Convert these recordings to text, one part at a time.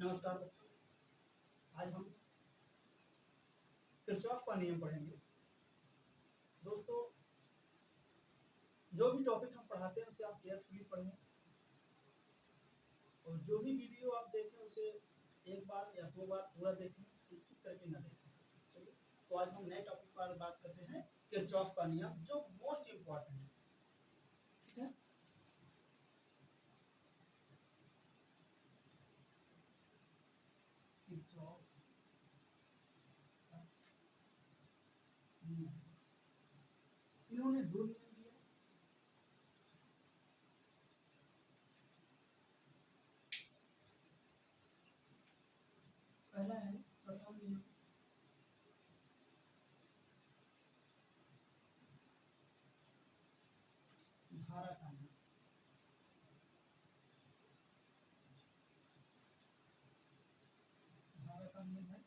नमस्कार बच्चों। आज हम किरचॉफ का नियम पढ़ेंगे। दोस्तों, जो भी टॉपिक हम पढ़ाते हैं उसे आप केयरफुली पढ़ें और जो भी वीडियो आप देखें उसे एक बार या दो बार पूरा देखें, स्किप करके ना देखें। चलिए, तो आज हम नए टॉपिक पर बात करते हैं, किरचॉफ का नियम, जो मोस्ट इम्पोर्टेंट है। ठीक है, किरचॉफ का नियम। इन्होंने दो नियम दिए। पहला है प्रथम नियम, धारा का नियम। धारा का नियम है।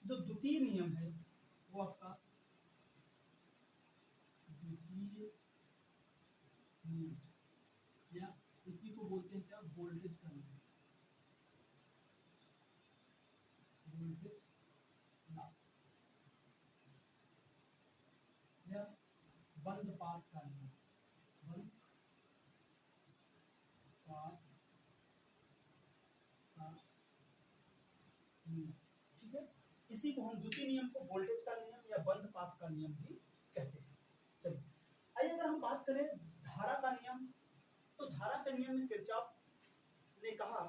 जो द्वितीय नियम है वो आपका द्वितीय नियम, या इसी को बोलते हैं क्या, वोल्टेज का नियम। वोल्टेज लॉ या बंद पाथ का नियम। बंद पाथ का नियम। ठीक है, इसी को हम द्वितीय नियम को वोल्टेज का नियम या बंद पाथ का नियम भी कहते हैं। चलिए, आइए अगर हम बात करें धारा का नियम, तो धारा के नियम में किरचॉफ ने कहा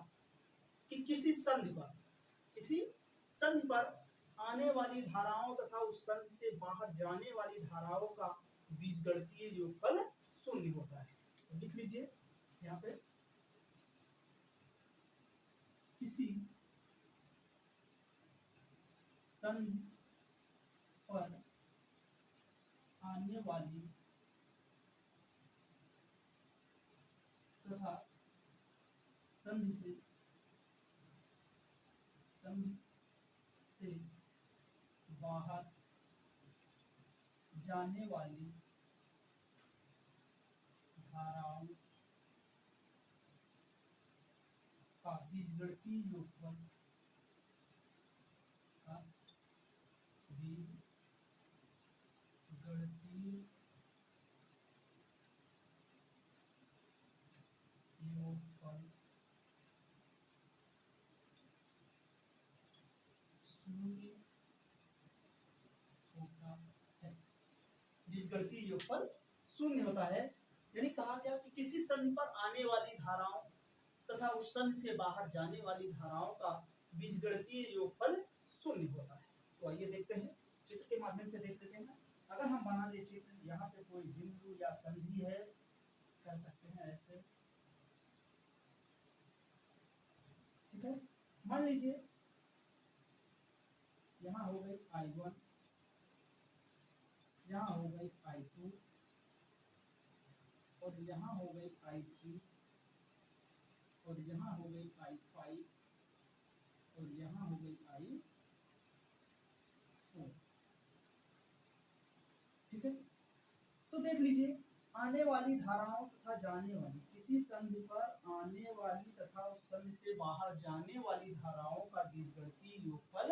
कि किसी संधि पर आने वाली धाराओं तथा उस संधि से बाहर जाने वाली धाराओं का बीजगणितीय योगफल शून्य होता है। तो लिख लीजिए यहाँ पे, किसी संधि पर आने वाली तथा संधि से बाहर जाने वाली धाराओं का बीजगणितीय योगफल शून्य होता है। बीजगणितीय योगफल शून्य होता है, यानी कहा गया कि किसी संधि पर आने वाली धाराओं तथा उस संधि से बाहर जाने वाली धाराओं का बीजगणितीय योगफल शून्य होता है। तो आइए देखते हैं, चित्र के माध्यम से देख लेते हैं। अगर हम बना ले चित्र, यहाँ पे कोई बिंदु या संधि है, कर सकते हैं ऐसे। ठीक है, मान लीजिए यहाँ हो गई I1, यहाँ हो गई I2 और यहाँ हो गई I3 और यहाँ हो गई I5 और यहाँ हो गई I4। ठीक है, तो देख लीजिए, आने वाली धाराओं तथा जाने वाली, किसी संधि पर आने वाली तथा उस संधि से बाहर जाने वाली धाराओं का बीजगणितीय योगफल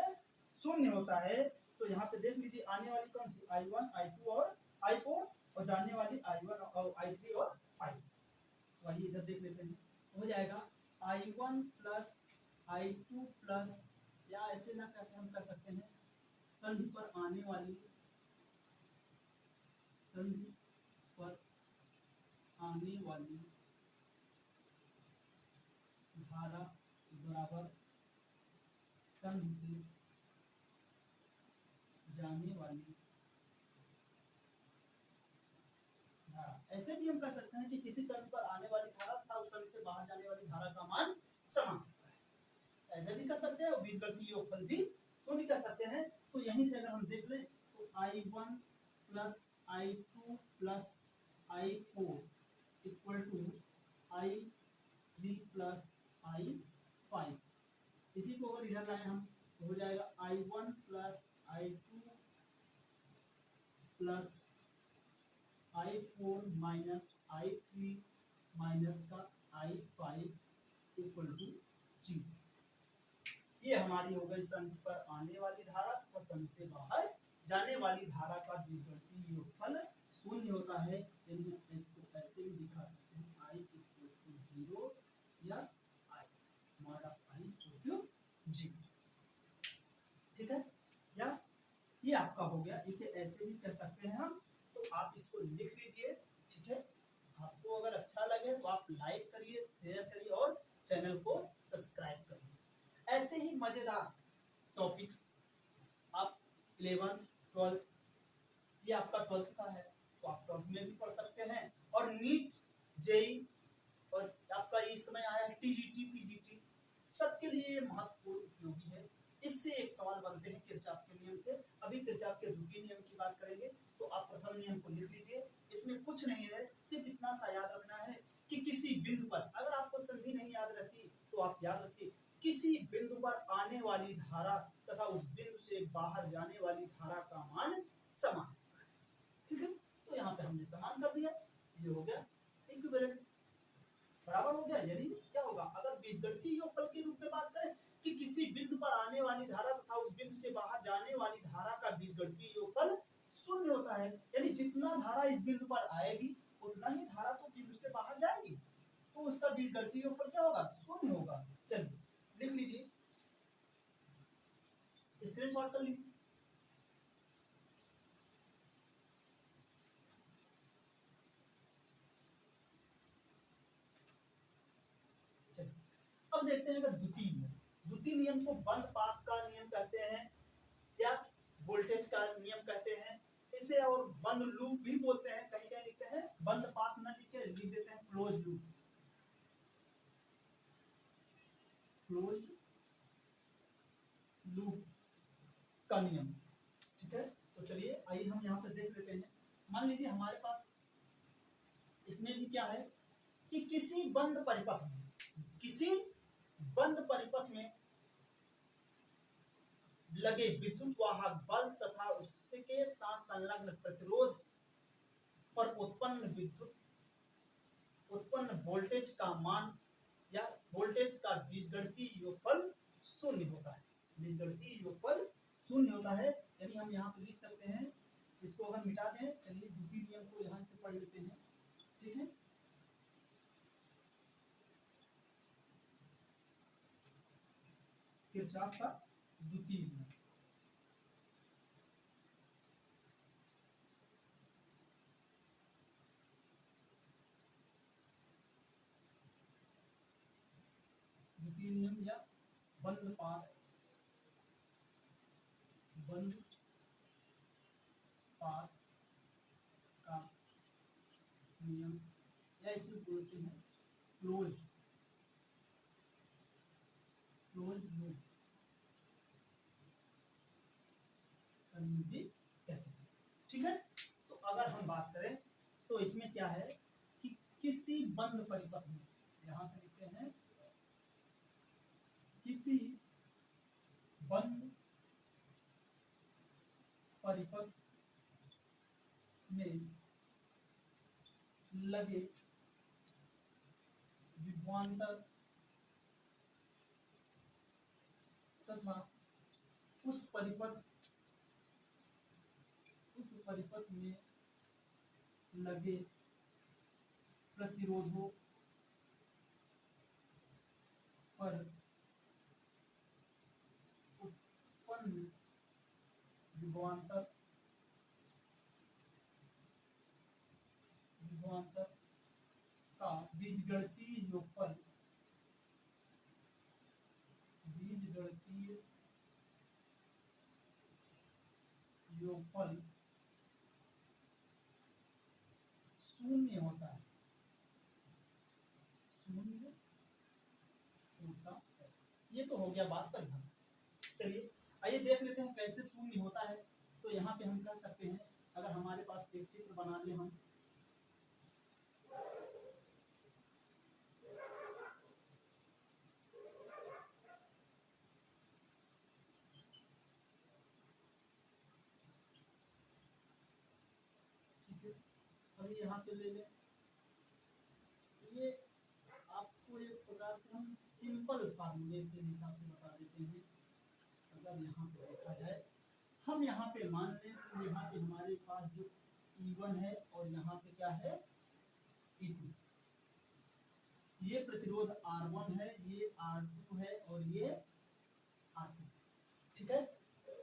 शून्य होता है। तो यहाँ पे देख लीजिए, आने वाली कौन सी, I1, I2 और I4 और जाने वाली I1 और I3 और 5। तो आइए इधर देख लेते हैं, हो जाएगा I1 प्लस I2 प्लस, या ऐसे ना करके हम कर सकते हैं, संधि पर आने वाली, संधि पर आने वाली धारा बराबर संधि से जाने वाली धारा। ऐसे भी हम कह सकते हैं कि किसी संधि पर आने वाली धारा तथा उस संधि से बाहर जाने वाली धारा का मान समान होता है। ऐसे भी कर सकते हैं और बीजगणितीय योगफल भी शून्य कर सकते हैं। तो यहीं से अगर हम देख लें तो I1 plus I2 plus I4 equal to I3 plus I5। इसी को अगर इधर लाए हम तो हो जाएगा I1 plus I2 plus I4 minus I3 minus का I5 इक्वल टू 0। ये हमारी हो गई संधि पर आने वाली धारा और संधि से बाहर जाने वाली धारा का बीजगणितीय योगफल शून्य होता है। यानी हम इसको ऐसे भी दिखा सकते हैं, I इक्वल टू 0 या I mod of I equal to 0। ठीक है, या ये आपका हो गया, इसे ऐसे भी कह सकते हैं हम। तो आप इसको लिख लीजिए। ठीक है, आपको अगर अच्छा लगे तो आप लाइक करिए, शेयर करिए और चैनल को सब्सक्राइब करिए। ऐसे ही मजेदार टॉपिक्स आप 11th 12th, ये आपका 12th का है तो आप 12th में भी पढ़ सकते हैं। और नीट जेई और आपका इस समय आया है टीजीटी पीजीटी, सबके लिए ये महत्वपूर्ण उपयोगी है। इससे एक सवाल बनते हैं किरचॉफ के नियम से। अभी किरचॉफ के द्वितीय नियम की बात करेंगे तो आप प्रथम नियम को लिख लीजिए। इसमें कुछ नहीं है, सिर्फ इतना सा याद रखना है कि किसी बिंदु पर, अगर आपको संधि नहीं याद रहती तो आप याद रखिए, किसी बिंदु पर आने वाली धारा तथा उस बिंदु से बाहर जाने वाली धारा का मान समान। ठीक है, तो यहाँ पे हमने समान कर दिया, ये हो गया इक्विवेलेंट, बराबर हो गया। यानी क्या होगा, अगर बीजगणितीय योगफल के रूप में बात करें कि किसी बिंदु पर आने वाली धारा तथा उस बिंदु से बाहर जाने वाली धारा का बीजगणितीय योगफल शून्य होता है। यानी जितना धारा इस बिंदु पर आएगी उतना ही धारा तो बिंदु से बाहर जाएगी, तो उसका बीजगणितीय योगफल क्या होगा, शून्य होगा। चलिए लिख लीजिए, स्क्रीनशॉट कर लीजिए। अब देखते हैं द्वितीय नियम। द्वितीय नियम को बंद पाथ का नियम कहते हैं या वोल्टेज का नियम कहते हैं, इसे और बंद लूप भी बोलते हैं। कहीं कहीं लिखते हैं बंद पाथ, न लिख के लिख देते हैं क्लोज लूप, क्लोज लूप का नियम। ठीक है, तो चलिए आइए हम यहाँ से देख लेते हैं। मान लीजिए हमारे पास इसमें भी क्या है कि किसी बंद परिपथ में, किसी बंद परिपथ में लगे विद्युत वाहक बल्ब तथा उसके साथ संलग्न प्रतिरोध पर उत्पन्न वोल्टेज का मान या वोल्टेज का बीजगणितीय योगफल शून्य होता है। बीजगणितीय योगफल शून्य होता है, यानी हम यहाँ पे लिख सकते हैं, इसको अगर मिटा दें, चलिए द्वितीय नियम को यहाँ से पढ़ लेते हैं। ठीक है, किरचॉफ का द्वितीय नियम। द्वितीय नियम या बंद पाथ का नियम, या इसे बोलते हैं क्लोज लूप का नियम भी कहते हैं। ठीक है, तो अगर हम बात करें तो इसमें क्या है कि किसी बंद परिपथ में, यहां से लिखते हैं किसी बंद परिपथ में लगे विभवांतर तथा उस परिपथ में लगे प्रतिरोधों पर उत्पन्न विभवांतर का बीजगणितीय योगफल शून्य होता है। ये तो हो गया बात परिभाषा। चलिए आइए देख लेते हैं कैसे शून्य होता है। तो यहाँ पे हम कह सकते हैं, अगर हमारे पास एक चित्र बना लिए हम, ठीक है, अभी यहाँ पे ले लें, ये आपको एक प्रकार से हम सिंपल फार्मूले से हिसाब से बता देते हैं। मतलब यहाँ पे देखा जाए, हम यहाँ पे मान लें तो यहाँ पे हमारे पास जो E1 है और यहाँ पे क्या है E2, ये प्रतिरोध R1 है, ये R2 है और ये R3, ठीक है।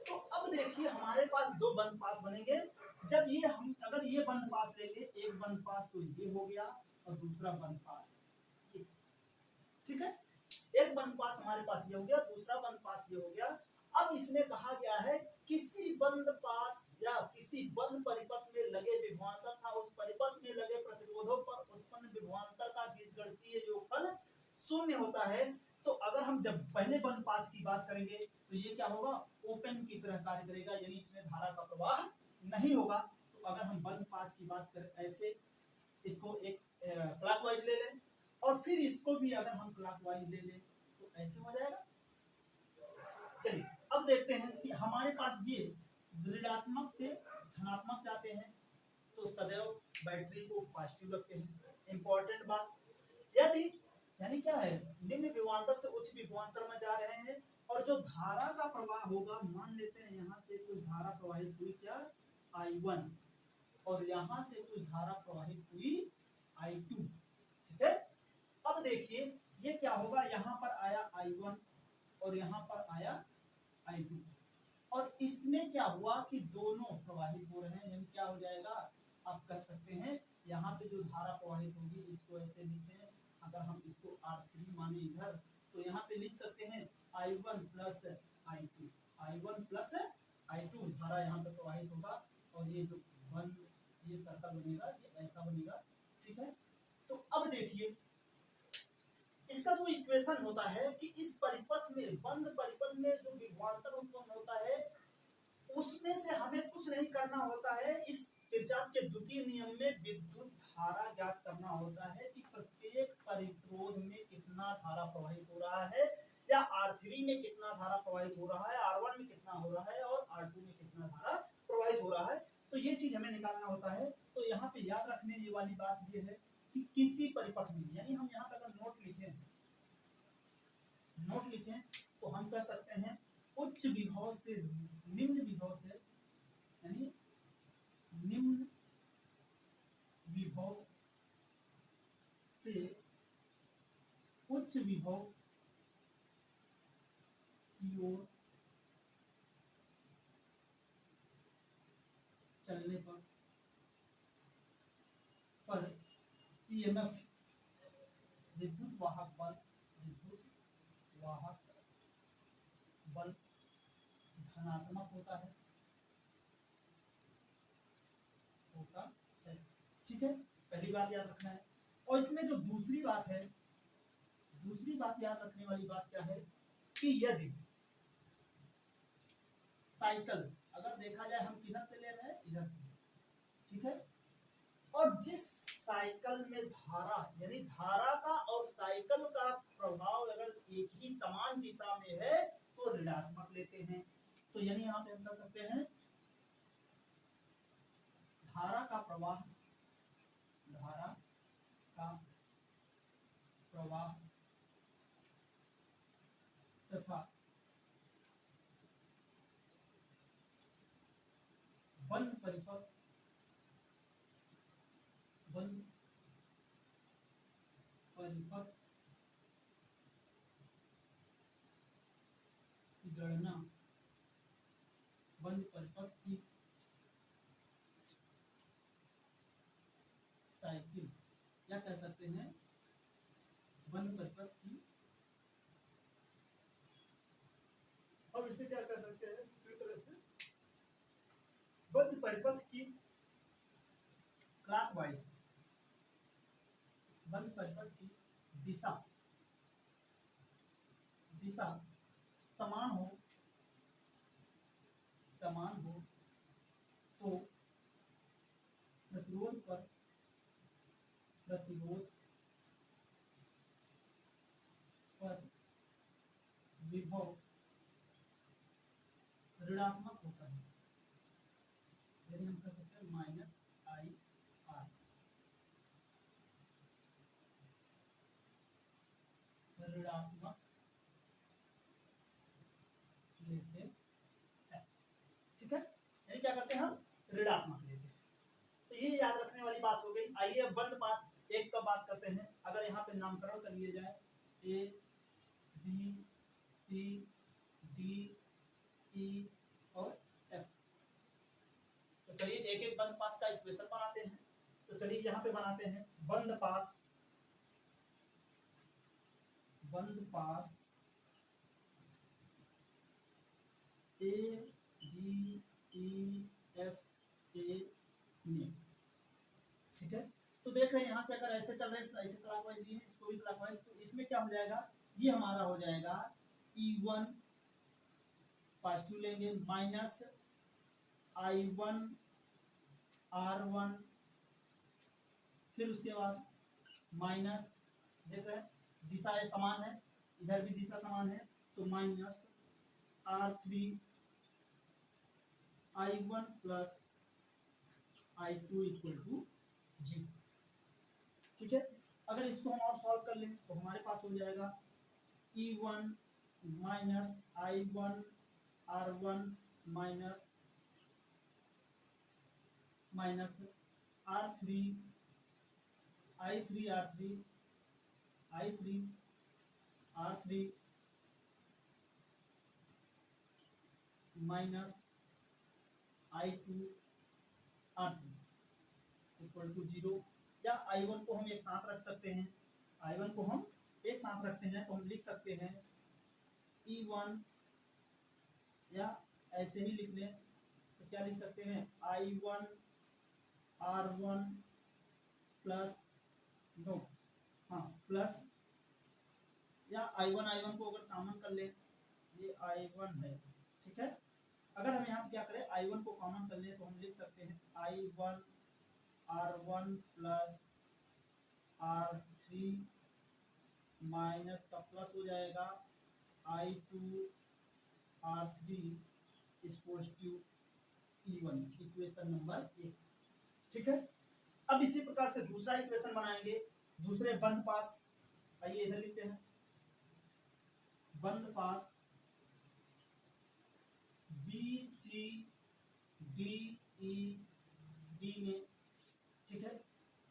तो अब देखिए हमारे पास दो बंद पास बनेंगे। जब ये हम अगर ये बंद पास लेंगे, एक बंद पास तो ये हो गया और दूसरा बंद पास ये, ठीक है। एक बंद पास हमारे पास ये हो गया, दूसरा बंद पास ये हो गया। अब इसमें कहा गया है किसी बंद पास या किसी बंद परिपथ में लगे विभवांतर था उस परिपथ में लगे प्रतिरोधों पर उत्पन्न विभवांतर का बीजगणितीय योगफल शून्य होता है। तो अगर हम जब पहले बंद पास की बात करेंगे तो ये क्या होगा, ओपन की तरह कार्य करेगा, यानी इसमें धारा का प्रवाह नहीं होगा। तो अगर हम बंद पास की बात करें ऐसे, इसको एक क्लॉकवाइज ले लें और फिर इसको भी अगर हम क्लॉकवाइज ले लें तो ऐसे हो जाएगा। चलिए अब देखते हैं कि हमारे पास ये ऋणात्मक से धनात्मक जाते हैं तो सदैव बैटरी को पॉजिटिव रखते हैं। इंपॉर्टेंट बात, यदि यानी क्या है, निम्न विभवांतर से उच्च विभवांतर में जा रहे हैं और जो धारा का प्रवाह होगा, मान लेते हैं यहाँ से कुछ धारा प्रवाहित हुई क्या I1 और यहाँ से कुछ धारा प्रवाहित हुई I2, ठीक है। अब देखिए ये क्या होगा, यहाँ पर आया I1 और यहाँ पर आया I2 और इसमें क्या हुआ कि दोनों प्रवाहित हो रहे हैं, यानी क्या हो जाएगा, आप कह सकते हैं यहाँ पे जो धारा प्रवाहित होगी इसको ऐसे लिखते हैं। अगर हम इसको R3 माने इधर तो यहाँ पे लिख सकते हैं I1 plus I2, I1 plus I2 धारा यहाँ पे प्रवाहित होगा और ये जो बंद ये सर्कल बनेगा ये ऐसा बनेगा, ठीक है। तो अब देखिए इसका जो इक्वेशन होता है कि इस परिपथ में, बंद परिपथ में जो विभवांतर उत्पन्न होता है उसमें से हमें कुछ नहीं करना होता है। इस किरचॉफ के द्वितीय नियम में विद्युत धारा ज्ञात करना होता है कि प्रत्येक परिरोध में कितना धारा प्रवाहित हो रहा है या R3 में कितना धारा प्रवाहित हो रहा है, R1 में कितना हो रहा है और R2 में कितना धारा प्रवाहित हो रहा है। तो ये चीज हमें निकालना होता है। तो यहाँ पे याद रखने ये वाली बात ये है कि किसी परिपथ में, यानी हम यहाँ पे अगर नोट लिखें तो हम कह सकते हैं उच्च विभव से निम्न विभव से, यानी निम्न विभव से उच्च विभव की ओर चलने पर EMF विद्युत वाहक बल धनात्मक होता है, ठीक है। पहली बात याद रखना है। और इसमें जो दूसरी बात है, दूसरी बात याद रखने वाली बात क्या है कि यदि साइकिल अगर देखा जाए हम किधर से ले रहे हैं, इधर से, ठीक है। और जिस साइकिल में धारा, यानी धारा का और साइकिल का प्रभाव अगर एक ही समान दिशा में है तो ऋणात्मक लेते हैं। तो यानी यहाँ पे हम कह सकते हैं धारा का प्रवाह तथा बंद परिपथ की गणना, बंद परिपथ की साइकिल या कह सकते हैं बंद परिपथ की, और इसे क्या कह सकते हैं दूसरी तरह से, बंद परिपथ की क्लॉकवाइज, बंद परिपथ की दिशा समान हो तो प्रतिरोध पर विभव ऋणात्मक होता है, यानी हम कह सकते हैं -IR, ऋणात्मक लेते में नामकरण कर लिए जाए, ए बी सी डी ई और एफ। तो चलिए एक एक बंद पास का इक्वेशन बनाते हैं। तो चलिए यहाँ पे बनाते हैं बंद पास A B E F A में, ठीक है। तो देख रहे हैं यहाँ से अगर ऐसे चल रहे हैं, ऐसे क्लॉकवाइज भी है, इसको भी क्लॉकवाइज, तो इसमें क्या हो जाएगा, ये हमारा हो जाएगा E1 पॉजिटिव लेंगे माइनस I1 R1, फिर उसके बाद माइनस, देख रहे हैं दिशा समान है, इधर भी दिशा समान है, तो minus R3 I1 plus I2 equal to 0, ठीक है। अगर इसको हम और सॉल्व कर लें तो हमारे पास हो जाएगा E1 minus I1 R1 minus R3 I3 R3 minus I2 R3 equal to 0। या I1 को हम एक साथ रख सकते हैं, I1 को हम एक साथ रखते हैं तो हम लिख सकते हैं E1, या ऐसे ही लिख लें तो क्या लिख सकते हैं I1 R1 प्लस नो, हाँ प्लस, या I1 को अगर कॉमन कर लें, ये I1 है, ठीक है। अगर हम यहाँ क्या करें I1 को कॉमन कर लें तो हम लिख सकते हैं I1 R1 plus R3 minus का प्लस हो जाएगा I2 R3 is positive E1, equation number 1, ठीक है। अब इसी प्रकार से दूसरा इक्वेशन बनाएंगे दूसरे बंद पास, आइए इधर लिखते हैं बंद पास B C D E D में, ठीक है।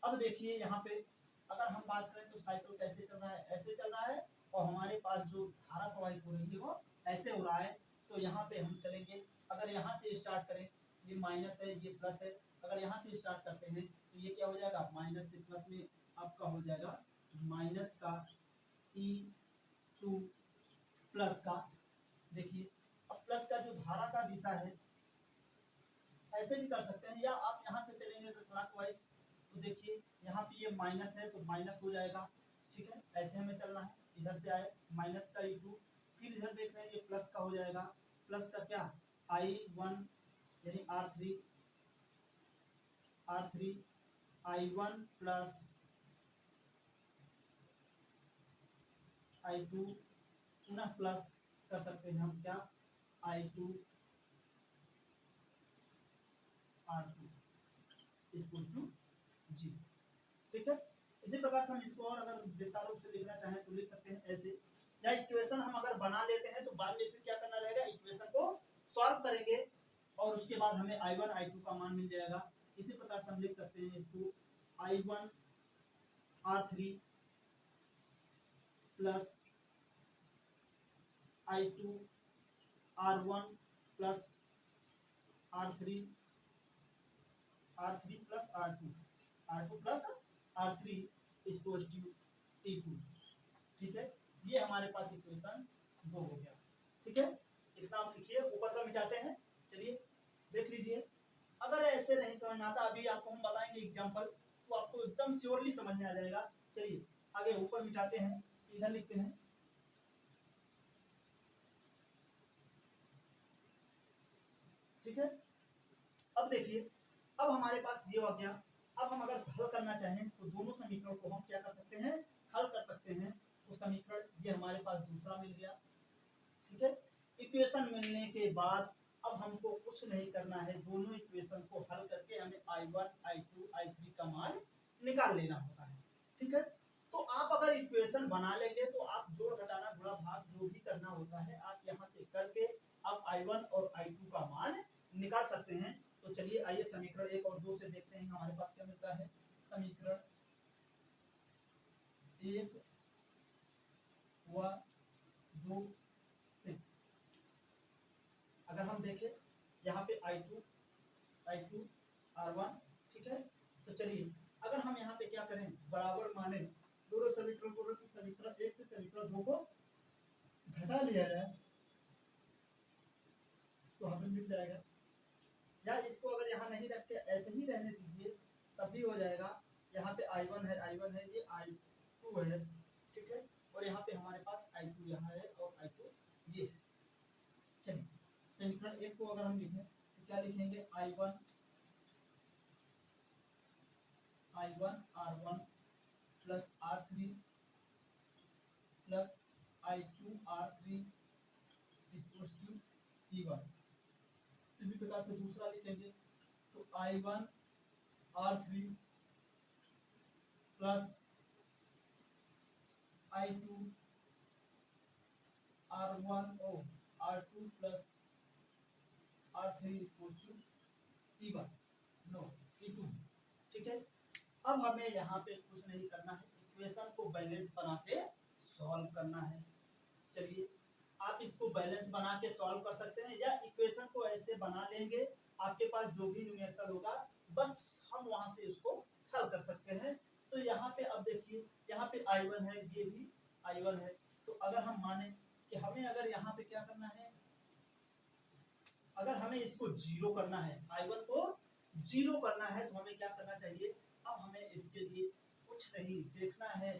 अब देखिए यहाँ पे अगर हम बात करें तो साइकिल कैसे चल रहा है, ऐसे चल रहा है, और हमारे पास जो धारा प्रवाहित हो रही है वो ऐसे हो रहा है। तो यहाँ पे हम चलेंगे, अगर यहाँ से स्टार्ट करें, ये माइनस है ये प्लस है, अगर यहाँ से स्टार्ट करते हैं तो ये क्या हो जाएगा, माइनस से प्लस में आपका हो जाएगा माइनस का E2 प्लस का, देखिए अब प्लस का जो धारा का दिशा है ऐसे भी कर सकते हैं, या आप यहाँ से चलेंगे तो क्लॉकवाइज, तो देखिए यहाँ पे ये माइनस है तो माइनस हो जाएगा, ठीक है। ऐसे हमें चलना है, इधर से आए माइनस का E2, फिर इधर देख रहे हैं ये प्लस का हो जाएगा, प्लस का क्या I1 यानी R3 I1 प्लस I2 पुनः प्लस कर सकते हैं हम क्या I2 R2 is equal to 0, ठीक है। इसी प्रकार से हम इसको और अगर विस्तार रूप से लिखना चाहें तो लिख सकते हैं ऐसे, या इक्वेशन हम अगर बना लेते हैं तो बाद में फिर क्या करना रहेगा, इक्वेशन को सॉल्व करेंगे और उसके बाद हमें I1 I2 का मान मिल जाएगा। इसी प्रकार से हम लिख सकते हैं इसको I1 R3 plus I2 R1 plus R3 plus R2 plus R3 is positive E2, ठीक है। ये हमारे पास इक्वेशन 2 हो गया, ठीक है। इतना आप लिखिए, ऊपर का मिटाते हैं, चलिए देख लीजिए। अगर ऐसे नहीं समझ में आता, अभी आपको हम बताएंगे एग्जांपल, तो आपको एकदम श्योरली समझ में आ जाएगा। चलिए आगे ऊपर मिटाते हैं, इधर लिखते हैं ठीक है। अब देखिए, अब हमारे पास ये हो गया। अब हम अगर हल करना चाहें तो दोनों समीकरण को हम क्या कर सकते हैं, हल कर सकते हैं। तो समीकरण ये हमारे पास दूसरा मिल गया, ठीक है। इक्वेशन मिलने के बाद अब हमको कुछ नहीं करना है, दोनों इक्वेशन को हल करके हमें I1 I2 I3 का मान निकाल लेना होता है, ठीक है। तो आप अगर इक्वेशन बना लेंगे तो आप जोड़ घटाना गुणा भाग जो भी करना होता है आप यहाँ से करके आप I1 और I2 का मान निकाल सकते हैं। तो चलिए आइए समीकरण 1 और 2 से देखते हैं हमारे पास क्या मिलता है। समीकरण 1 2 से। अगर हम देखें यहाँ पे I2 R1, ठीक है। तो चलिए अगर हम यहाँ पे क्या करें, बराबर माने दोनों समीकरण की समीकरण 1 से समीकरण 2 को घटा लिया जाए तो हमें मिल जाएगा। या इसको अगर यहाँ नहीं रखते ऐसे ही रहने दीजिए तब भी हो जाएगा। यहाँ पे I1 है ये I2 है, ठीक है। और यहाँ पे हमारे पास I2 यहाँ है और I2 ये है। चलिए समीकरण 1 को अगर हम लिखें तो क्या लिखेंगे, I1 R1 plus R3 plus I2 R3 equals to E1। इसी प्रकार से दूसरा लिखेंगे तो I1 R3 plus I2 R1 R2 plus R3 equals to E1 no E2, ठीक है। अब हमें यहाँ पे कुछ नहीं करना है, इक्वेशन को बैलेंस बना के सॉल्व करना है। चलिए आप इसको बैलेंस बना के सॉल्व कर सकते हैं या इक्वेशन को ऐसे बना लेंगे, आपके पास जो भी न्यूमेरिकल होगा बस हम वहां से उसको हल कर सकते हैं। तो यहाँ पे अब देखिए यहाँ पे I1 है, ये भी I1 है। तो अगर हम माने कि हमें अगर यहाँ पे क्या करना है, अगर हमें इसको जीरो करना है, I1 को जीरो करना है तो हमें क्या करना चाहिए। अब हमें इसके लिए कुछ नहीं देखना है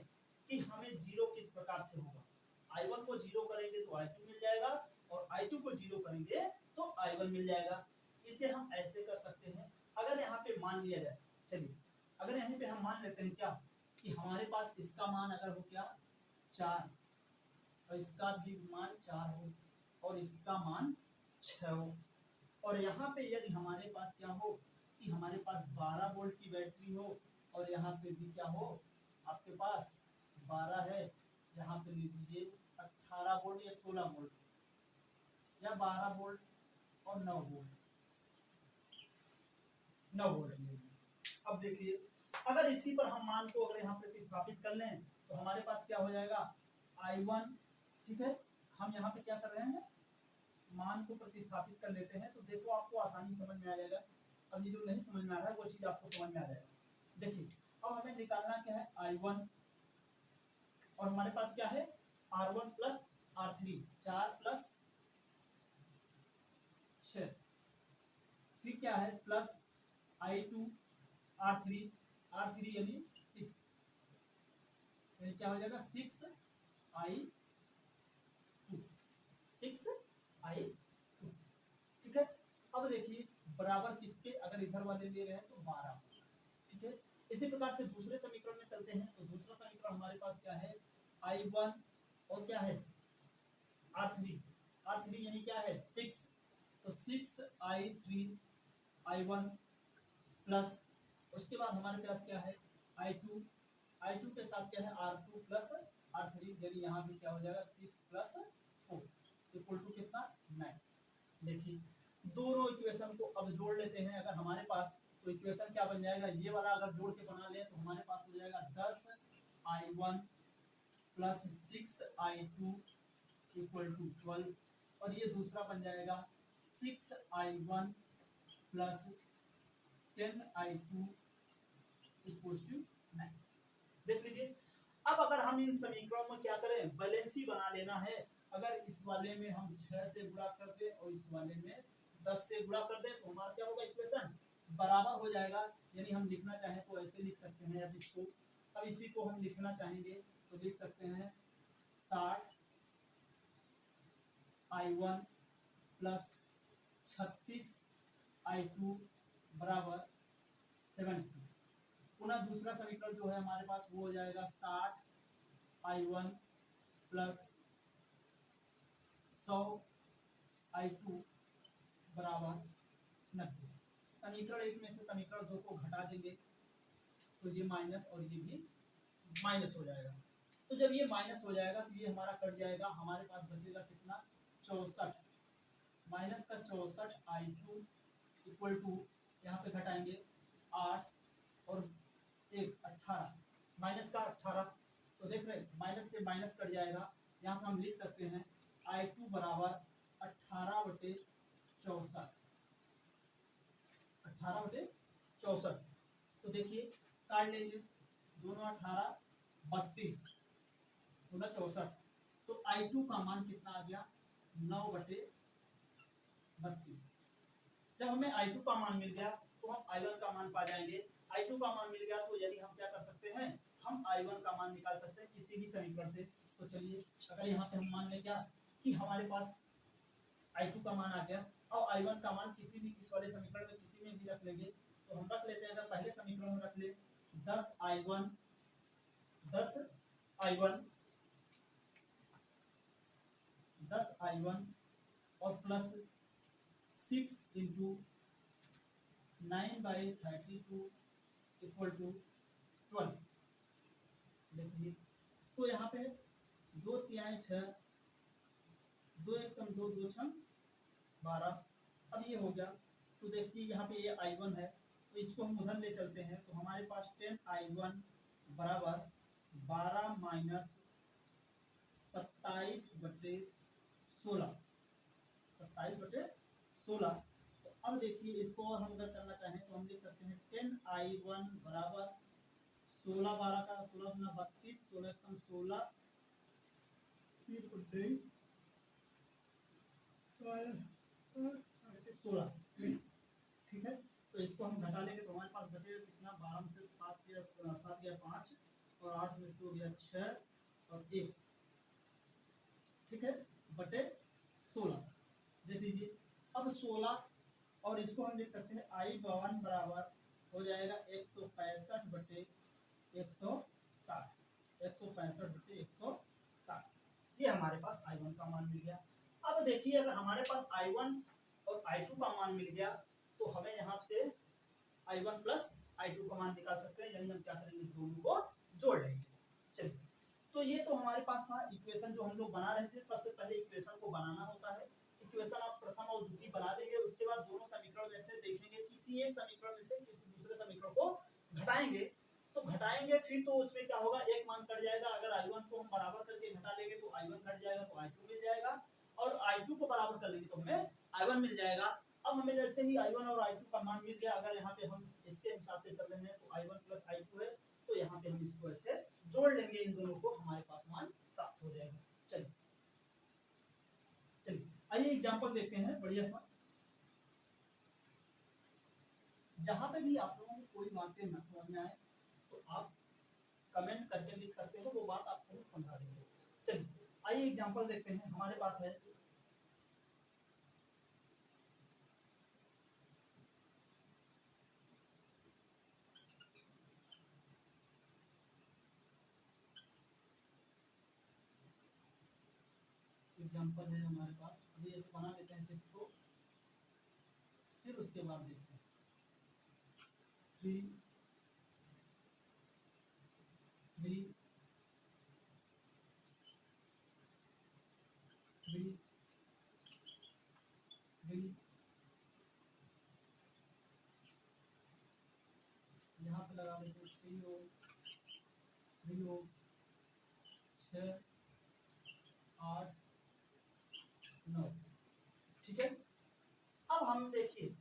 कि हमें जीरो किस प्रकार से होगा। I1 को जीरो करेंगे तो I2 मिल जाएगा और I2 को जीरो करेंगे तो I1 मिल जाएगा। इसे हम ऐसे कर सकते हैं। अगर यहाँ पे मान लिया जाए, चलिए अगर यहाँ पे हम मान लेते हैं क्या कि हमारे पास इसका मान अगर हो क्या 4 और इसका भी मान 4 हो और इसका मान 6 हो, और यहाँ पे यदि हमारे पास क्या हो कि हमारे पास 12 वोल्ट की बैटरी हो और यहाँ पे भी क्या हो आपके पास 12 है, यहाँ पे ले लीजिए 18 वोल्ट या 16 वोल्ट या 12 वोल्ट और 9 वोल्ट ले लीजिए। अब देखिए अगर इसी पर हम मान को अगर यहाँ प्रतिस्थापित कर लें तो हमारे पास क्या हो जाएगा I1, ठीक है। हम यहाँ पे क्या कर रहे हैं, मान को प्रतिस्थापित कर लेते हैं तो देखो आपको आसानी समझ में आ जाएगा। अब ये जो नहीं समझ में आ रहा है वो चीज आपको समझ में आ जाएगा। देखिए अब हमें निकालना क्या है I1 और हमारे पास क्या है R1 प्लस R3 4 प्लस 6, फिर क्या है प्लस I2 R3 यानी 6, यानी क्या हो जाएगा 6I2, ठीक है। अब देखिए बराबर किसके, अगर इधर वाले ले रहे हैं तो 12, ठीक है। इसी प्रकार से दूसरे समीकरण में चलते हैं तो दूसरा समीकरण हमारे पास क्या है I1 और क्या है R3 यानी क्या है 6, तो 6I3 प्लस उसके बाद हमारे पास क्या है I2 के साथ क्या है R2 प्लस R3, यानी यहाँ भी क्या हो जाएगा 6 प्लस 4 इक्वल टू कितना 9। देखिए दोनों इक्वेशन को अब जोड़ लेते हैं अगर हमारे पास, तो इक्वेशन क्या बन जाएगा, ये वाला अगर जोड़ के बना ले तो हमारे पास हो जाएगा 10I1 plus 6I2 equal to 12, और ये दूसरा बन जाएगा 6I1 plus 10I2 equal to 9। देख लीजिए अब अगर हम इन समीकरणों में क्या करें, बैलेंस ही बना लेना है। अगर इस वाले में हम 6 से गुणा कर दें और इस वाले में 10 से गुणा कर दें तो हमारा क्या होगा इक्वेशन बराबर हो जाएगा। यानी हम लिखना चाहें तो ऐसे लिख सकते हैं। अब इसको, अब इसी को हम लिखना चाहेंगे तो लिख सकते हैं 60I1 प्लस 36I2 बराबर 70। पुनः दूसरा समीकरण जो है हमारे पास वो हो जाएगा 60I1 प्लस 100I2 बराबर 90। समीकरण 1 में से समीकरण 2 को घटा देंगे तो ये माइनस और ये भी माइनस हो जाएगा। तो जब ये माइनस हो जाएगा तो ये हमारा कट जाएगा, हमारे पास बचेगा कितना 64, माइनस का 64I2 इक्वल टू यहाँ पे घटाएंगे 8 और 1 18, माइनस का 18, तो देख रहे माइनस से माइनस कट जाएगा। यहाँ पे हम लिख सकते हैं I2 बराबर 18/64, 18/64। तो देखिए काट लेंगे, दोनों 18 32 गुना 64, तो I2 का मान कितना आ गया 9/32। जब हमें I2 का मान मिल गया तो हम I1 का मान पा जाएंगे। I2 का मान मिल गया तो यदि हम क्या कर सकते हैं, हम I1 का मान निकाल सकते हैं किसी भी समीकरण से। तो चलिए अगर यहाँ पे हम मान लें क्या कि हमारे पास I2 का मान आ गया और I1 का मान किसी भी इस वाले समीकरण में किसी में भी रख लेंगे। तो हम रख लेते हैं, अगर पहले समीकरण में रख ले 10I1 और प्लस 6 इंटू 9/32 इक्वल टू 12। देखिए तो यहाँ पे 2 तिहाई 6, 2 एकम 2, 2 छम 12। अब ये हो गया। तो देखिए यहाँ पे ये I1 है तो इसको हम उधर ले चलते हैं, तो हमारे पास 10I1 बराबर 12 माइनस 27/16, 27/16। तो अब देखिए इसको और हम अगर करना चाहें तो हम लिख सकते हैं 10I1 बराबर 16, 12 का 16 गुना 32, 16 एकम 16, 23 16। ठीक है, तो इसको हम घटा लेंगे तो हमारे पास बचेगा कितना, 12 में से 5 गया 7 गया 5 और 8 में से 2 गया 6 और 1, ठीक है, बटे 16। देख लीजिए अब 16 और इसको हम लिख सकते हैं I1 बराबर हो जाएगा 165/160, 165/160। ये हमारे पास I1 का मान मिल गया। अब देखिए अगर हमारे पास I1 और I2 का मान मिल गया तो हमें यहाँ से I1 प्लस I2 का मान निकाल सकते हैं, यानी हम क्या करेंगे, दोनों को जोड़ लेंगे। चलिए तो ये तो हमारे पास था इक्वेशन जो हम लोग बना रहे थे। सबसे पहले इक्वेशन को बनाना होता है। इक्वेशन आप प्रथम और द्वितीय बना देंगे, उसके बाद दोनों समीकरण में से देखेंगे, किसी एक समीकरण में से किसी दूसरे समीकरण को घटाएंगे। तो घटाएंगे फिर तो उसमें क्या होगा, एक मान कट जाएगा। अगर I1 को हम बराबर करके घटा लेंगे तो I1 घट जाएगा तो I2 मिल जाएगा, और I2 को बराबर कर लेंगे तो हमें I1 मिल जाएगा। अब हमें जैसे ही I1 और I2 का मान मिल गया, अगर यहाँ पे हम इसके हिसाब से चल रहे हैं तो I1 प्लस I2 है, तो यहाँ पे हम इसको ऐसे जोड़ लेंगे, इन दोनों को, हमारे पास मान प्राप्त हो जाएगा। चलिए आइए एग्जांपल देखते हैं बढ़िया सा। जहां पे भी आप लोगों को कोई बातें न समझ में आए तो आप कमेंट करके लिख सकते हो, वो बात आपको समझा देंगे। चलिए आइए एग्जांपल देखते हैं। हमारे पास है एग्जांपल है हमारे पास, अभी ऐसे बना लेते हैं चित्र को, फिर उसके बाद देखते हैं 3 3 3 3 यहाँ पे लगा लेते हैं 3 ओम 6 8 9। ठीक है, अब हम देखिए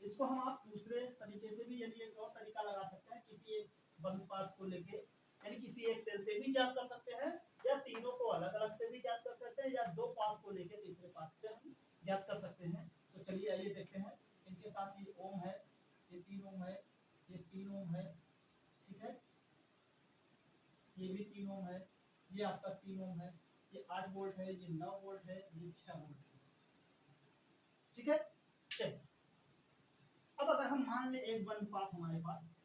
इसको हम आप दूसरे तरीके से भी, यानी एक और तरीका लगा सकते हैं, किसी एक बंद पाथ को लेके, यानी किसी एक सेल से भी ज्ञात कर सकते हैं, या तीनों को अलग अलग से भी ज्ञात कर सकते हैं, या दो पाथ को लेके तीसरे पाथ से हम ज्ञात कर सकते हैं। तो चलिए आइए देखते हैं। इनके साथ ये ओम है, ये 3 ओम है, ये 3 ओम है, ठीक है, ये भी 3 ओम है, ये आपका 3 ओम है, ये 8 वोल्ट है, ये 9 वोल्ट है, ये 6 वोल्ट है। ठीक है, चलिए अब अगर हम मान ले एक बंद पाथ हमारे पास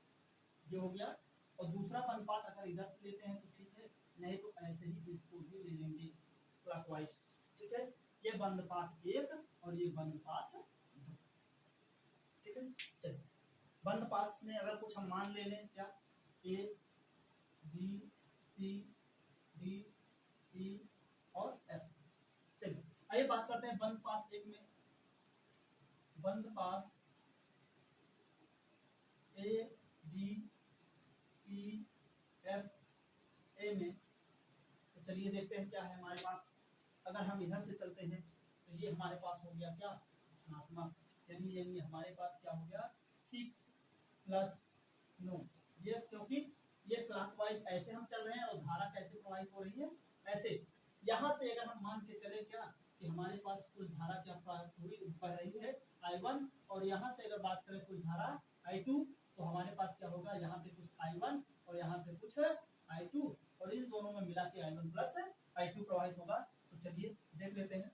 ये हो गया, और दूसरा बंद पाथ अगर इधर से लेते हैं तो ठीक है, नहीं तो ऐसे ही इसको भी ले लेंगे क्लॉकवाइज। ठीक है, ये बंद पाथ 1 और ये बंद पाथ 2। ठीक है, चलिए बंद पाथ में अगर कुछ हम मान ले लें, क्या A B C D E और F। चलिए आइए बात करते हैं बंद पाथ 1 में। बंद path A B E F A में, तो चलिए देखते हैं क्या है हमारे पास। अगर हम इधर से चलते हैं तो ये हमारे पास हो गया क्या, धनात्मक, यानी हमारे पास क्या हो गया 6 प्लस 9, ये क्योंकि ये क्लॉकवाइज ऐसे हम चल रहे हैं और धारा कैसे प्रवाहित हो रही है ऐसे। यहाँ से अगर हम मान के चले क्या कि हमारे पास कुछ धारा क्या प्रवाहित हुई बह रही है I1, और यहाँ से अगर बात करें कुछ धारा I2, तो हमारे पास क्या होगा, यहाँ पे कुछ I1 और यहाँ पे कुछ I2, और इन दोनों में मिला के I1 प्लस I2 प्रवाहित होगा। तो चलिए देख लेते हैं।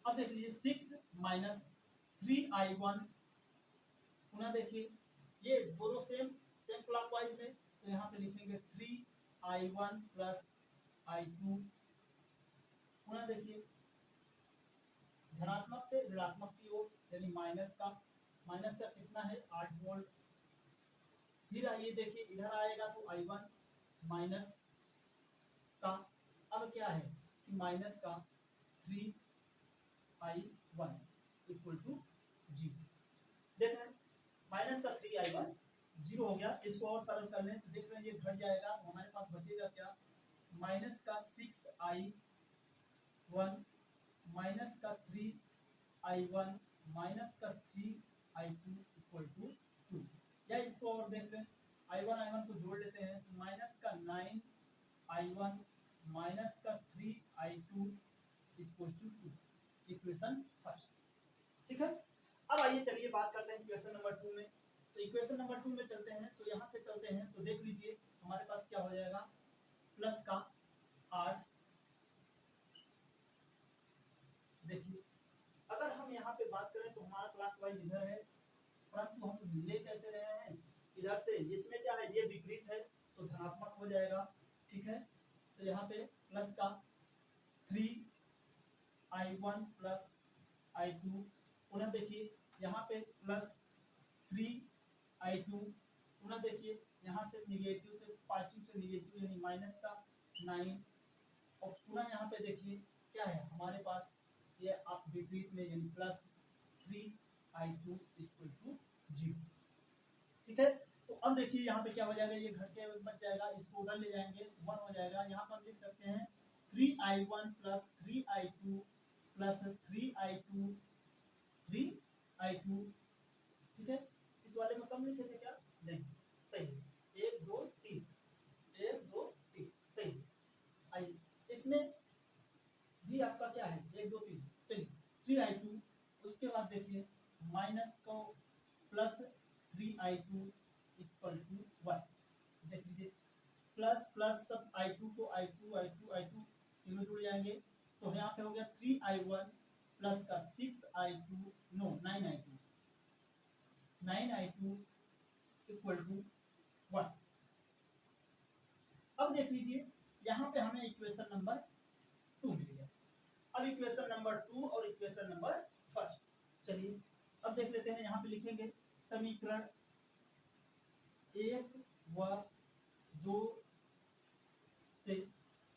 अब देख लीजिए 6 माइनस 3I1, पुनः देखिए ये दोनों सेम क्लॉकवाइज में, तो यहाँ पे लिखेंगे 3I1 प्लस I2, पुनः देखिए धनात्मक से ऋणात्मक की ओर, यानी माइनस का कितना है 8 वोल्ट। फिर आइए देखिए इधर आएगा तो I1 माइनस का, अब क्या है कि माइनस का 3I1 इक्वल टू 0। देख रहे हैं माइनस का 3I1 0 हो गया। इसको और सरल कर लें तो देख रहे हैं ये घट जाएगा, तो हमारे पास बचेगा क्या, माइनस का 6I1 माइनस का 3I1 माइनस का 3I2 इक्वल टू 2। या इसको और देख लें, I1 को जोड़ लेते हैं तो माइनस का 9I1 माइनस का 3I2 equal to 2, equation first. ठीक है, अब आइए चलिए बात करते हैं इक्वेशन नंबर 2 में। तो इक्वेशन नंबर 2 में चलते हैं, तो यहाँ से चलते हैं तो देख लीजिए हमारे पास क्या हो जाएगा, प्लस का 8। देखिए अगर हम यहाँ पे बात करें तो हमारा क्लॉकवाइज इधर है, परंतु हम ले कैसे रहे हैं इधर से, इसमें क्या है ये विपरीत है तो धनात्मक हो जाएगा। ठीक है, तो यहाँ पे प्लस का 3I1 प्लस I2, पुनः देखिए यहाँ पे प्लस 3I2, पुनः देखिए यहाँ से निगेटिव से पॉजिटिव से निगेटिव यानी माइनस का 9, और पुनः यहाँ पे देखिए क्या है हमारे पास ये आप विपरीत में यानी प्लस 3I2 इक्वल टू 0। ठीक है, तो अब देखिए यहाँ पे क्या हो जाएगा, ये घट के बच जाएगा, इसको उधर ले जाएंगे 1 हो जाएगा। यहाँ पर लिख सकते हैं 3I1 plus 3I2 plus 3I2 3I2। ठीक है, इस वाले में कम लिखे थे क्या, नहीं सही, 1 2 3 1 2 3 सही। आइए इसमें भी आपका क्या है 1 2 3, चलिए 3I2, उसके बाद देखिए माइनस को प्लस 3I2 इक्वल टू 1। देख लीजिए प्लस प्लस सब I2 को I2 तीनों जुड़ जाएंगे, तो यहाँ पे हो गया 3I1 प्लस का 6I2 no 9I2 equal to 1। अब देख लीजिए यहाँ पे हमें इक्वेशन नंबर 2 मिल गया। अब इक्वेशन नंबर 2 और इक्वेशन नंबर फर्स्ट, चलिए अब देख लेते हैं। यहाँ पे लिखेंगे समीकरण 1 व 2 से,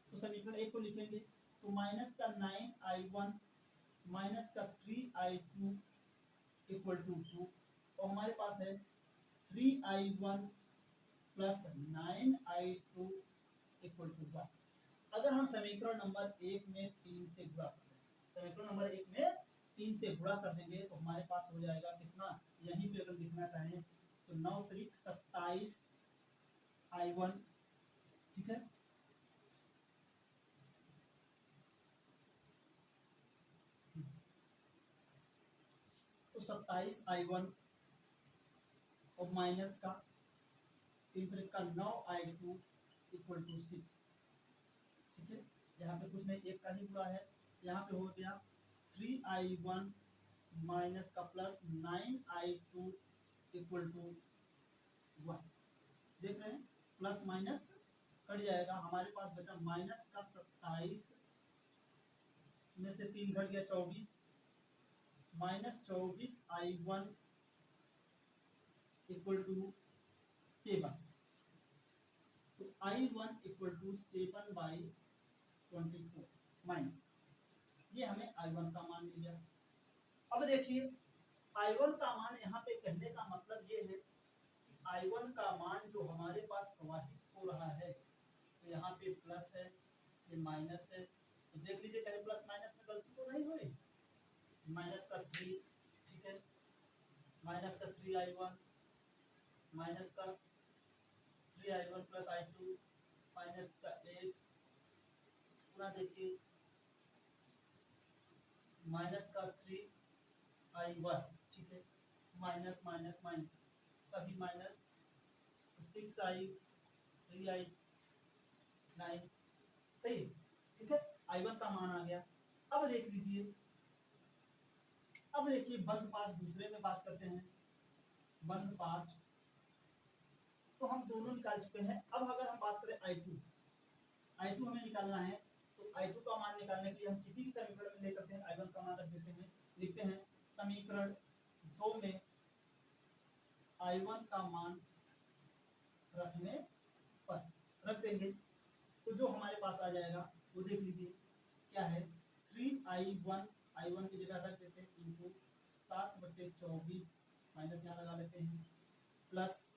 तो समीकरण 1 को लिखेंगे तो माइनस का 9I1 माइनस का 3I2 इक्वल टू 2, और हमारे पास है 3I1 plus 9I2 equal to 1। अगर हम समीकरण नंबर 1 में 3 से गुणा कर दें, समीकरण नंबर 1 में 3 से गुणा कर देंगे तो हमारे पास हो जाएगा कितना, यहीं पे अगर लिखना चाहें तो 9 त्रिक 27I1। ठीक है, तो 27I1 और माइनस का 3 त्रिक का 9I2 इक्वल टू 6। ठीक है, यहाँ पे कुछ नहीं, एक का ही गुणा है। यहाँ पे हो गया 3I1 माइनस का प्लस 9I2 इक्वल टू 1। देख रहे हैं प्लस माइनस कट जाएगा, हमारे पास बचा माइनस का 27 में से 3 घट गया 24, माइनस 24I1 इक्वल टू 7। तो I1 इक्वल टू 7/24 माइनस, ये हमें I1 का मान मिल गया। अब देखिए I1 का मान यहाँ पे कहने का मतलब ये है कि I1 का मान जो हमारे पास प्रवाहित हो रहा है, तो यहाँ पे प्लस है, ये माइनस है, तो देख लीजिए कहीं प्लस माइनस में गलती तो नहीं हुई। माइनस का 3, ठीक है, माइनस का 3i1 माइनस का 3i1 प्लस i2 माइनस का 8, पूरा देखिए माइनस का 3i1, ठीक है, माइनस माइनस माइनस सभी माइनस, 6i 3i9 सही, ठीक है, i1 का मान आ गया। अब देख लीजिए, अब देखिए बंद पास दूसरे में बात करते हैं। बंद पास तो हम दोनों निकाल चुके हैं। अब अगर हम बात करें i2 हमें निकालना है, तो i2 का मान निकालने के लिए हम किसी भी समीकरण में ले सकते हैं, i1 का मान रख देते हैं, लिखते हैं समीकरण 2 में i1 का मान रखने पर रख देंगे तो जो हमारे पास आ जाएगा वो देख लीजिए क्या है, 3i1 की जगह रख देते हैं इनटू 7/24 माइनस यहाँ लगा लेते हैं, प्लस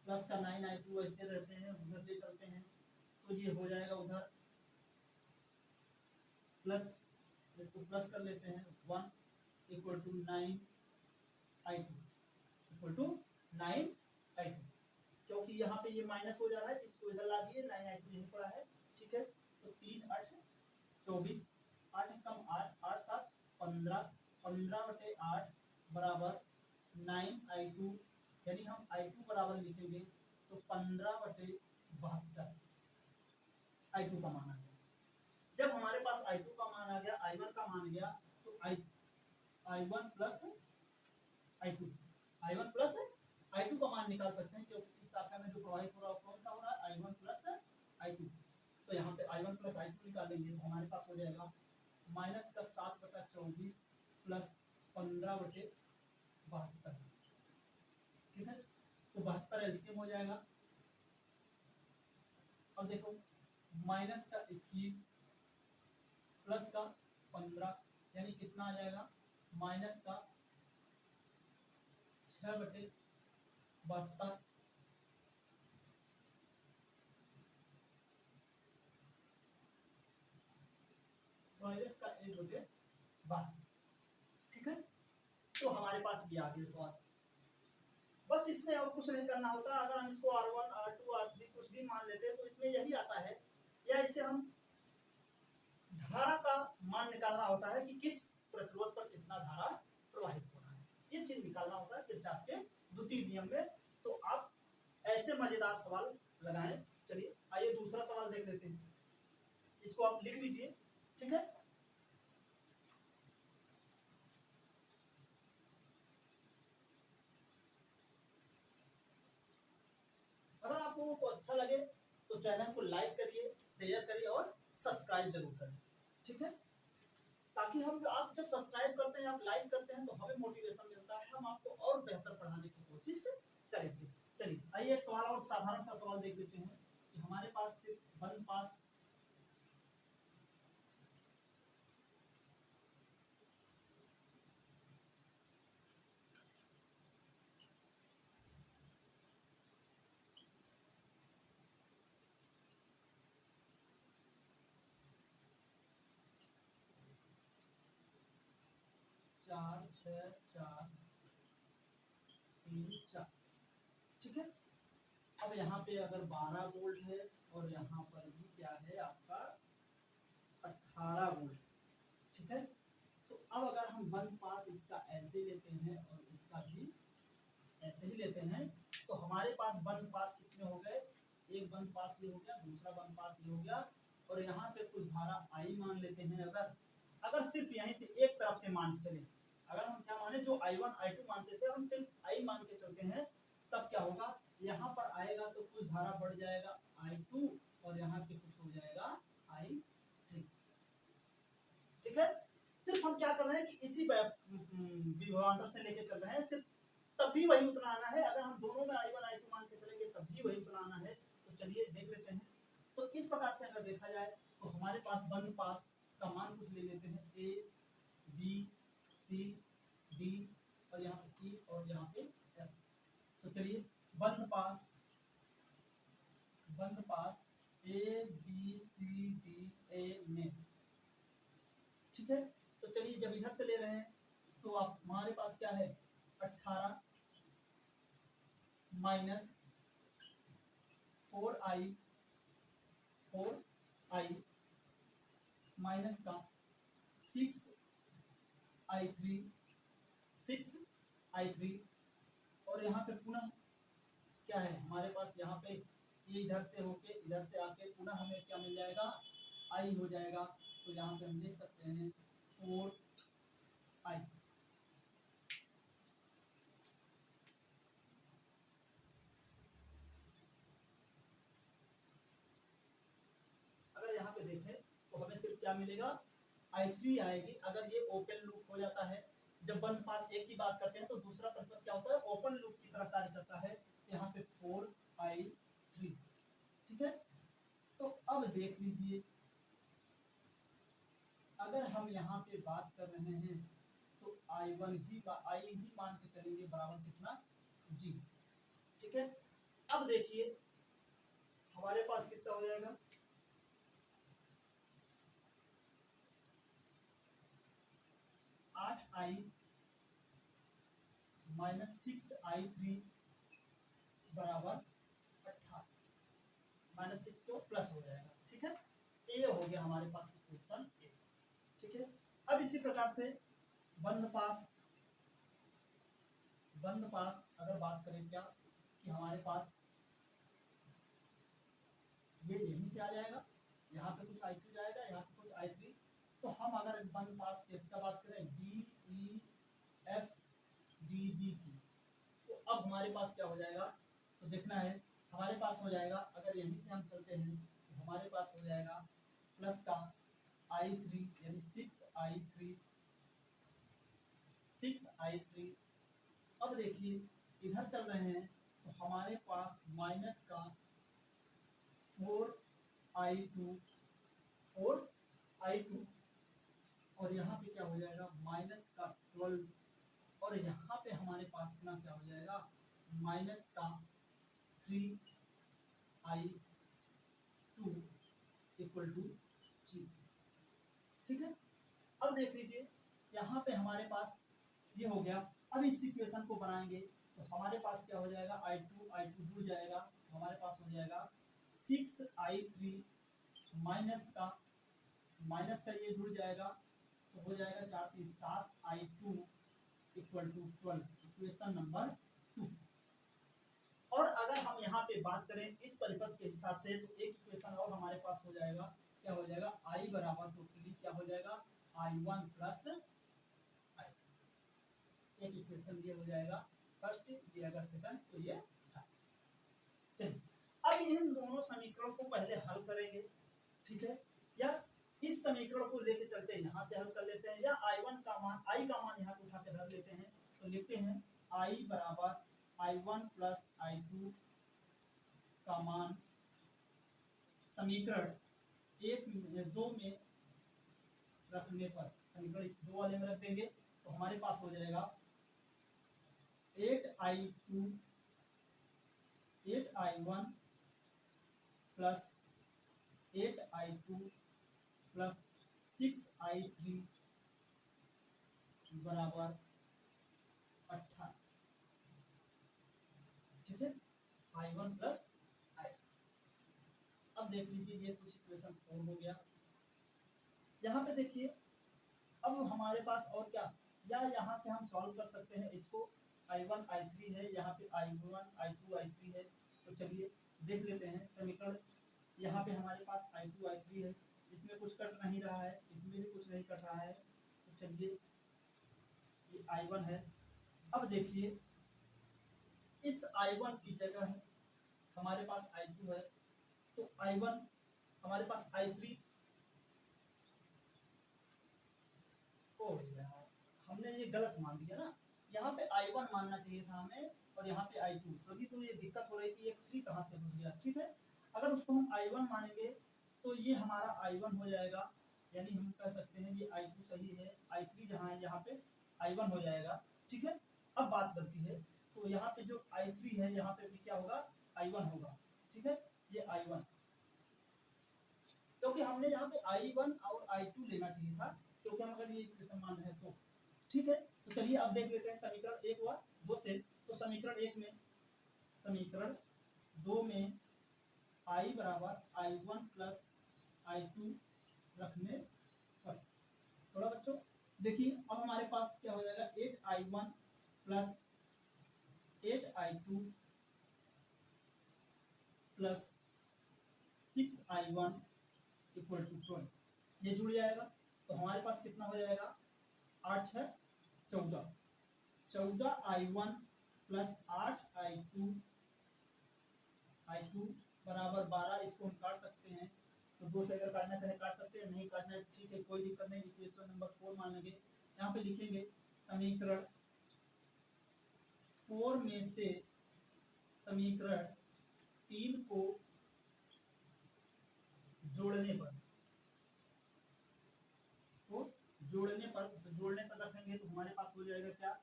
का 9i2 ऐसे रहते हैं उधर ले चलते हैं तो ये हो जाएगा उधर, प्लस इसको प्लस कर लेते हैं 1 इक्वल टू 9i2 क्योंकि यहाँ पे ये माइनस हो जा रहा है, इसको इधर ला दिए, 9i2 यहीं पड़ा है, ठीक है, तो 3 8 24, 8 कम 8 8 7 15, 15/8 बराबर 9i2, यानी हम i2 बराबर लिखेंगे तो 15/72 i2 का मान आ गया। जब हमारे पास i2 का मान आ गया, i1 का मान गया, तो i1 प्लस i2 का मान निकाल सकते हैं, क्योंकि इस शाखा में जो प्रवाहित हो रहा है कौन सा हो रहा है, i1 प्लस i2। तो यहाँ पे i1 प्लस i2 निकालेंगे तो हमारे पास हो जाएगा माइनस का 7/24 प्लस 15/72, ठीक है, तो 72 एलसीएम हो जाएगा। अब देखो माइनस का 21 प्लस का 15 यानी कितना आ जाएगा, माइनस का 6/72 माइनस का 1/12, ठीक है, तो हमारे पास ये आ गया सवाल। बस इसमें और कुछ नहीं करना होता। अगर हम इसको R1 R2 R3 कुछ भी मान लेते हैं तो इसमें यही आता है, या इसे हम धारा का मान निकालना होता है कि किस प्रतिरोध पर कितना धारा प्रवाहित हो रहा है, ये चीज निकालना होता है किरचॉफ के द्वितीय नियम में। तो आप ऐसे मजेदार सवाल लगाएं। चलिए आइए दूसरा सवाल देख लेते हैं, इसको आप लिख लीजिए, ठीक है। अगर आप लोगों को अच्छा लगे तो चैनल को लाइक करिए, शेयर करिए और सब्सक्राइब जरूर करें, ठीक है, ताकि हम आप जब सब्सक्राइब करते हैं, आप लाइक करते हैं तो हमें मोटिवेशन मिलता है, हम आपको और बेहतर पढ़ाने की कोशिश करेंगे। चलिए आइए एक सवाल और साधारण सा सवाल देख लेते हैं कि हमारे पास सिर्फ वन पास चार छः चार 3 4, ठीक है। अब यहाँ पे अगर 12 वोल्ट है और यहाँ पर भी क्या है आपका 18 वोल्ट, ठीक है। तो अब अगर हम वन पास इसका ऐसे लेते हैं और इसका भी ऐसे ही लेते हैं तो हमारे पास वन पास कितने हो गए, एक वन पास ये हो गया, दूसरा वन पास ये हो गया, और यहाँ पे कुछ धारा आई मान लेते हैं। अगर सिर्फ यहीं से एक तरफ से मान के चले, अगर हम क्या माने, जो I1 I2 मानते थे हम सिर्फ I मान के चलते हैं, तब क्या होगा, यहाँ पर आएगा तो कुछ धारा बढ़ जाएगा I2 और यहाँ पे कुछ हो जाएगा I3, ठीक है। सिर्फ हम क्या कर रहे हैं कि इसी विभवांतर से लेके चल रहे हैं, सिर्फ तब भी वही उतना आना है। अगर हम दोनों में I1 I2 मान के चलेंगे तब भी वही उतना आना है। तो चलिए देख लेते हैं। तो इस प्रकार से अगर देखा जाए तो हमारे पास वन पास का मान कुछ ले लेते हैं, A B C D और यहाँ पे E और यहाँ पे F। तो चलिए बंद पास A B C D minus 4i minus का 6i3 और यहाँ पे पुनः क्या है हमारे पास, यहाँ पे ये इधर से होके इधर से आके पुनः हमें क्या मिल जाएगा, i हो जाएगा। तो यहाँ पे हम लिख सकते हैं 4i। अगर यहाँ पे देखें तो हमें सिर्फ क्या मिलेगा, i3 आएगी। अगर ये ओपन लूप हो जाता है, जब बंद पास एक की बात करते हैं तो दूसरा परिपथ क्या होता है, ओपन लूप की तरह कार्य करता है। यहाँ पे 4i3, ठीक है। तो अब देख लीजिए, अगर हम यहाँ पे बात कर रहे हैं तो i1 ही मान के चलेंगे बराबर कितना, g, ठीक है। अब देखिए हमारे पास कितना हो जाएगा, 8i माइनस 6i3 बराबर 18, माइनस 6 तो प्लस हो जाएगा, ठीक है। ये हो गया हमारे पास इक्वेशन ए, ठीक है। अब इसी प्रकार से बंद पास अगर बात करें क्या, कि हमारे पास ये यहीं से आ जाएगा, यहाँ पे कुछ i2 जाएगा, यहाँ पे कुछ i3। तो हम अगर बंद पास केस का बात करें d e f d b की, तो अब हमारे पास क्या हो जाएगा, तो देखना है हमारे पास हो जाएगा, अगर यहीं से हम चलते हैं तो हमारे पास हो जाएगा प्लस का i3 यानी 6i3। अब देखिए इधर चल रहे हैं तो हमारे पास माइनस का 4i2 और यहाँ पे क्या हो जाएगा माइनस का 12, और यहाँ पे हमारे पास पुनः क्या हो जाएगा माइनस का 3i2 इक्वल टू जी, ठीक है। अब देख लीजिए यहाँ पे हमारे पास ये हो गया। अब इस इक्वेशन को बनाएंगे तो हमारे पास क्या हो जाएगा, i2 जुड़ जाएगा, तो हमारे पास हो जाएगा 6i3 माइनस का ये जुड़ जाएगा, तो हो जाएगा 4 3 7i2 equal to 12, equation number 2। और अगर हम यहाँ पे बात करें इस परिपथ के हिसाब से, तो एक इक्वेशन और हमारे पास हो जाएगा, क्या हो जाएगा, i बराबर टोटली क्या हो जाएगा, i1 प्लस i। एक इक्वेशन ये हो जाएगा फर्स्ट, ये अगर सेकंड तो ये था। चलिए अब इन दोनों समीकरणों को पहले हल करेंगे, ठीक है। या इस समीकरण को लेके चलते हैं, यहाँ से हल कर लेते हैं, या i1 का मान यहाँ पे उठा के रख लेते हैं। तो लिखते हैं i बराबर i1 प्लस i2 का मान समीकरण 2 में रखने पर, समीकरण इस 2 वाले में रख देंगे तो हमारे पास हो जाएगा 8i1 plus 8i2 plus 6i3 बराबर 18, ठीक है, i1 प्लस i। अब देख लीजिए ये कुछ इक्वेशन 4 हो गया। यहाँ पे देखिए अब हमारे पास और क्या, या यहाँ से हम सॉल्व कर सकते हैं इसको, i1 i3 है, यहाँ पे i1 i2 i3 है। तो चलिए देख लेते हैं समीकरण। यहाँ पे हमारे पास i2 i3 है, इसमें कुछ कट नहीं रहा है, इसमें भी कुछ नहीं कट रहा है। तो चलिए ये i1 है। अब देखिए इस i1 की जगह है हमारे पास i2 है, तो i1 हमारे पास i3 हमने ये गलत मान दिया ना, यहाँ पे i1 मानना चाहिए था हमें और यहाँ पे i2, तभी तो ये दिक्कत हो रही थी, ये 3 कहाँ से घुस गया, ठीक है। अगर उसको हम i1 मानेंगे तो ये हमारा i1 हो जाएगा, यानी हम कह सकते हैं ये i2 सही है, i3 जहाँ है यहाँ पे i1 हो जाएगा, ठीक है। अब बात बनती है तो यहाँ पे जो i3 है यहाँ पे भी क्या होगा, i1 होगा, ठीक है, ये i1, क्योंकि हमने यहाँ पे i1 और i2 लेना चाहिए था, क्योंकि हम अगर ये इक्वेशन मान है तो, ठीक है। तो चलिए अब देख लेते हैं समीकरण 1 व 2 से। तो समीकरण 1 में समीकरण 2 में I बराबर I1 प्लस I2 रखने पर। थोड़ा बच्चों देखिए, अब हमारे पास क्या हो जाएगा, 8I1 plus 8I2 plus 6I1 equal to 12, ये जुड़ जाएगा। तो हमारे पास कितना हो जाएगा, 8 6 14, 14I1 प्लस 8I2 बराबर 12। इसको हम काट सकते हैं, तो 2 से अगर काटना चाहे काट सकते हैं, नहीं काटना है ठीक है, कोई दिक्कत नहीं। इक्वेशन नंबर 4 मान लेंगे। यहाँ पे लिखेंगे समीकरण 4 में से समीकरण 3 को जोड़ने पर, तो जोड़ने पर रखेंगे तो हमारे पास हो जाएगा क्या,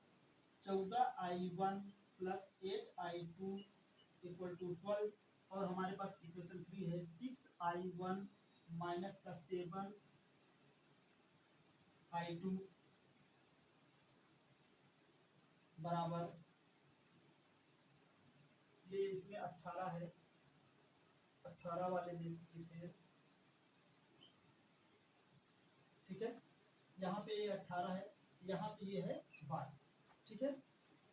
14I1 plus 8I2 equal to 12, और हमारे पास इक्वेशन 3 है 6I1 माइनस का 7I2 बराबर, ये इसमें 18 है, 18 वाले लिखते हैं, ठीक है। यहाँ पे ये 18 है, यहाँ पे ये है 12, ठीक है।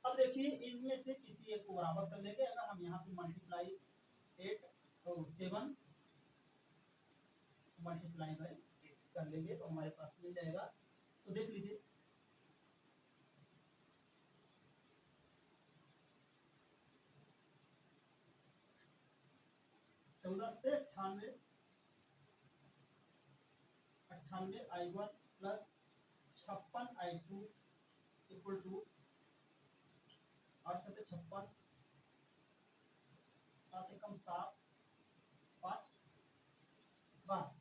अब देखिए इनमें से किसी एक को बराबर कर लेंगे। अगर हम यहाँ पे मल्टीप्लाई 8 और 7 मल्टीप्लाई बाय 8 कर लेंगे तो हमारे पास मिल जाएगा। तो देख लीजिए, चौदह से 98I1 plus 56I2 equal to 8 7 56, 7 एकम 7, 5 12,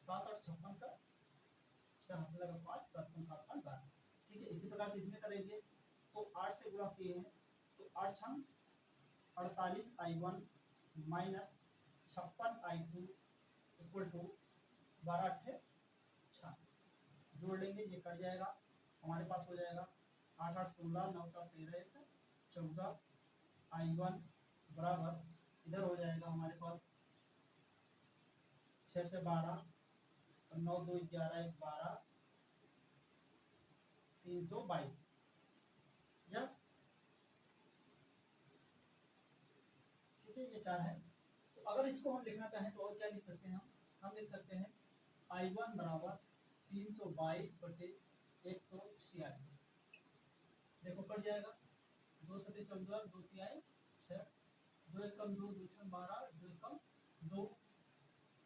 7 8 56 का 6 हाथ से लगा 5, 7 कम 7 5 12, ठीक है। इसी प्रकार से इसमें करेंगे तो 8 से गुणा किए हैं तो 8 6 48I1 minus 56I2 equal to 12 8 6, जोड़ लेंगे, ये कट जाएगा, हमारे पास हो जाएगा 8 8 16 9 4 13 14I1 बराबर, इधर हो जाएगा हमारे पास 6 से 12 और 9 2 11 1 12 322, या ठीक है, ये 4 है। तो अगर इसको हम लिखना चाहें तो और क्या लिख सकते हैं, हम लिख सकते हैं I1 बराबर 322 बटे 146, देखो कट जाएगा, 2 7 14 2 3 6, 2 एकम 2 2 6 12 2 एकम 2,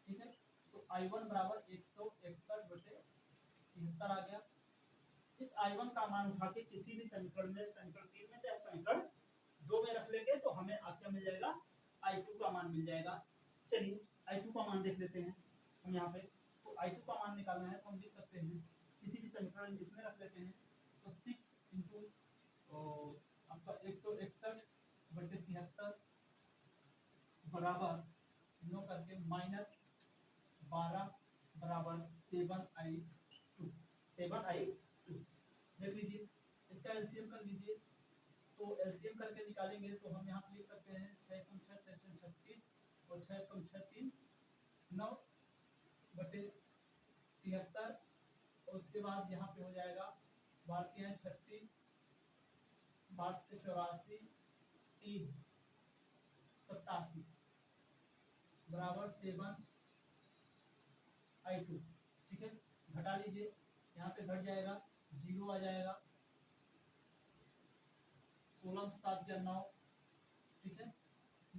ठीक है। तो I1 बराबर 161 बटे 73 आ गया। इस I1 का मान उठा के किसी भी समीकरण में, समीकरण 3 में चाहे समीकरण 2 में रख लेंगे तो हमें क्या मिल जाएगा, I2 का मान मिल जाएगा। चलिए I2 का मान देख लेते हैं हम यहाँ पे। तो I2 का मान निकालना है तो हम लिख सकते हैं किसी भी समीकरण इसमें रख लेते हैं, तो 6 इंटू आपका 161 बटे 73 बराबर 9 करके माइनस 12 बराबर 7I2, 7I2। देख लीजिए, इसका एलसीएम कर लीजिए, तो एलसीएम करके निकालेंगे तो हम यहाँ पे लिख सकते हैं 6 कम 6 6 6 36 और 6 कम 6 3 9 बटे 73, और उसके बाद यहाँ पे हो जाएगा 12 हैं 36, 12 से 84 3 87 बराबर 7I2, ठीक है। घटा लीजिए, यहाँ पे घट जाएगा, 0 आ जाएगा, 16 7 या 9, ठीक है।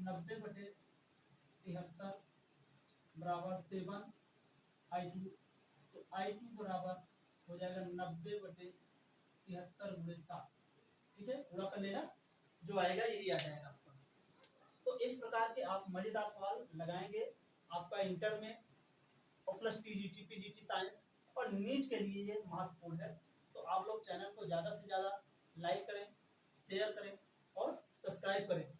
90 बटे 73 बराबर 7I2, तो I2 बराबर हो जाएगा 90 बटे 73 गुणे 7, ठीक है। पूरा कर लेना, जो आएगा यही आ जाएगा आपका। तो इस प्रकार के आप मजेदार सवाल लगाएंगे, आपका इंटर में और प्लस टीजीटी पीजीटी साइंस और नीट के लिए ये महत्वपूर्ण है। तो आप लोग चैनल को ज़्यादा से ज़्यादा लाइक करें, शेयर करें और सब्सक्राइब करें।